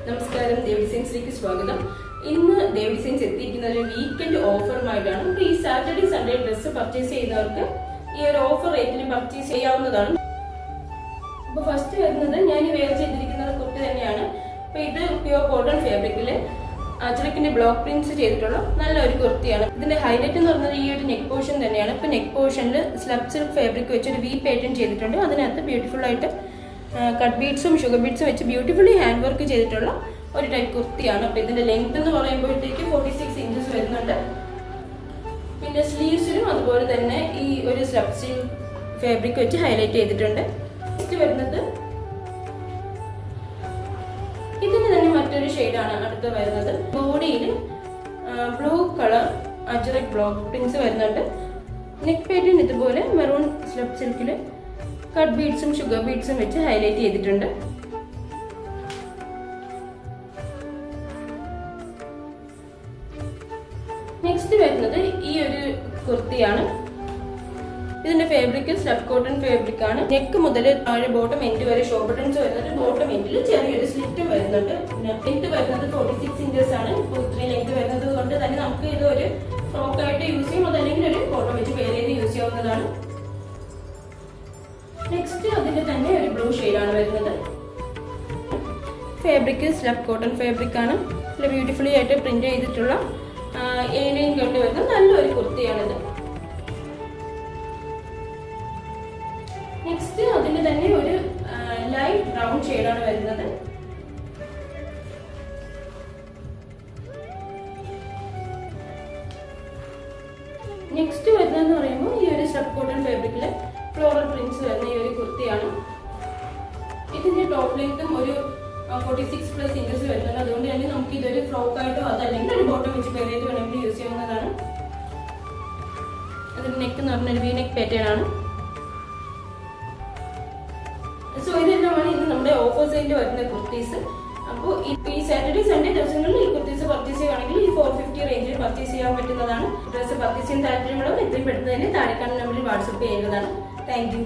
നമസ്കാരം, ദേവ് ഡിസൈൻസിലേക്ക് സ്വാഗതം. ഇന്ന് ദേവ് ഡിസൈൻസ് എത്തിയിരിക്കുന്ന ഒരു വീക്കെൻഡ് ഓഫറുമായിട്ടാണ്. ഈ സാറ്റർഡേ സൺഡേ ഡ്രസ്സ് പർച്ചേസ് ചെയ്യുന്നവർക്ക് ഈ ഒരു ഓഫർ റേറ്റിൽ പർച്ചേസ് ചെയ്യാവുന്നതാണ്. അപ്പൊ ഫസ്റ്റ് വരുന്നത് ഞാൻ വെയർ ചെയ്തിരിക്കുന്നത് കുർത്തി തന്നെയാണ്. അപ്പൊ ഇത് പ്യുവർ കോട്ടൺ ഫാബ്രിക്കില് അജ്രക്കിന്റെ ബ്ലോക്ക് പ്രിന്റ്സ് ചെയ്തിട്ടുള്ള നല്ലൊരു കുർത്തിയാണ്. ഇതിന്റെ ഹൈലൈറ്റ് എന്ന് പറഞ്ഞത് ഈ ഒരു നെക്ക് പോർഷൻ തന്നെയാണ്. ഇപ്പൊ നെക്ക് പോർഷനിൽ സ്ലബ് സിൽക്ക് ഫാബ്രിക് വെച്ച് ഒരു വി പാറ്റേൺ ചെയ്തിട്ടുണ്ട്. അതിനകത്ത് ബ്യൂട്ടിഫുൾ ആയിട്ട് കട്ട് ബീഡ്സും ഷുഗർ ബീഡ്സും വെച്ച് ബ്യൂട്ടിഫുള്ളി ഹാൻഡ് വർക്ക് ചെയ്തിട്ടുള്ള ഒരു ടൈപ്പ് കുർത്തിയാണ്. അപ്പൊ ഇതിന്റെ ലെങ്ത് എന്ന് പറയുമ്പോഴത്തേക്ക് 46 ഇഞ്ചസ് വരുന്നുണ്ട്. പിന്നെ സ്ലീവ്സിലും അതുപോലെ തന്നെ ഈ ഒരു സ്ലബ് സിൽക്ക് ഫാബ്രിക് വെച്ച് ഹൈലൈറ്റ് ചെയ്തിട്ടുണ്ട്. നെക്സ്റ്റ് വരുന്നത് ഇതിന് തന്നെ മറ്റൊരു ഷെയ്ഡാണ് അടുത്ത് വരുന്നത്. ബോഡിയിൽ blue colour ajrak block prints വരുന്നുണ്ട്. നെക്ക് പാറ്റേൺ ഇതുപോലെ മെറൂൺ സ്ലബ് സിൽക്കില് കട്ട് ബീഡ്സും ഷുഗർ ബീഡ്സും വെച്ച് ഹൈലൈറ്റ് ചെയ്തിട്ടുണ്ട്. നെക്സ്റ്റ് വരുന്നത് ഈ ഒരു കുർത്തിയാണ്. ഇതിന്റെ ഫാബ്രിക് സ്ലബ് കോട്ടൺ ഫാബ്രിക് ആണ്. നെക്ക് മുതൽ താഴെ ബോട്ടം എൻഡ് വരെ ഷോ ബട്ടൺസ് വരുന്നുണ്ട്. ബോട്ടം എൻഡിൽ ചെറിയൊരു സ്ലിറ്റും വരുന്നുണ്ട്. ലെങ്ത് വരുന്നത് 46 ഇഞ്ചസ് ആണ്. ഇത്രയും ലെങ്ത് വരുന്നത് കൊണ്ട് തന്നെ നമുക്ക് ഇത് ഒരു ഫ്രോക്ക് ആയിട്ട് യൂസ് ചെയ്യും, അതല്ലെങ്കിൽ ഒരു കോട്ടൺ വെച്ച് വെയർ ചെയ്ത് യൂസ് ചെയ്യാവുന്നതാണ്. നെക്സ്റ്റ് അതിന്റെ തന്നെ ഒരു ബ്ലൂ ഷെയ്ഡാണ് വരുന്നത്. ഫാബ്രിക് സ്ലബ് കോട്ടൺ ഫാബ്രിക് ആണ്. ബ്യൂട്ടിഫുള്ളി ആയിട്ട് പ്രിന്റ് ചെയ്തിട്ടുള്ള ഏരിയയും കണ്ടുവരുന്ന നല്ലൊരു കുർത്തിയാണിത്. നെക്സ്റ്റ് അതിന്റെ തന്നെ ഒരു ലൈറ്റ് ബ്രൗൺ ഷെയ്ഡാണ് വരുന്നത്. നെക്സ്റ്റ് വരുന്നതെന്ന് പറയുമ്പോൾ ഈ ഒരു സ്ലബ് കോട്ടൺ ഫാബ്രിക്കില് ഫ്ലോറൽ പ്രിന്റ്സ് വരുന്ന ഈ ഒരു കുർത്തിയാണ്. ഇതിന്റെ ടോപ്പ് ലെങ്ത്തും ഒരു 46+ ഇഞ്ചസ് വരുന്നുണ്ട്. അതുകൊണ്ട് തന്നെ നമുക്ക് ഇതൊരു ഫ്രോക്ക് ആയിട്ടോ അതല്ലെങ്കിൽ ഒരു ബോട്ടം വെച്ച് വെയർ ചെയ്ത് വേണമെങ്കിൽ യൂസ് ചെയ്യാവുന്നതാണ്. അതിന്റെ നെക്ക് എന്ന് പറഞ്ഞൊരു വി നെക്ക് പാറ്റേൺ ആണ്. സോ ഇതെല്ലാമാണ് ഇന്ന് നമ്മുടെ ഓഫർ സൈഡിൽ വരുന്ന കുർത്തീസ്. അപ്പോൾ ഈ സാറ്റർഡേ സൺഡേ ദിവസങ്ങളിൽ ഈ കുർത്തീസ് പർച്ചേസ് ചെയ്യുകയാണെങ്കിൽ ഈ 450 റേഞ്ചിൽ പർച്ചേസ് ചെയ്യാൻ പറ്റുന്നതാണ്. ഡ്രസ്സ് പർച്ചേസ് ചെയ്യാൻ താല്പര്യമുള്ളവർ എത്രയും പെട്ടെന്ന് തന്നെ താഴെ കാണുന്ന നമ്പറിൽ വാട്സപ്പ് ചെയ്യുന്നതാണ്. Thank you.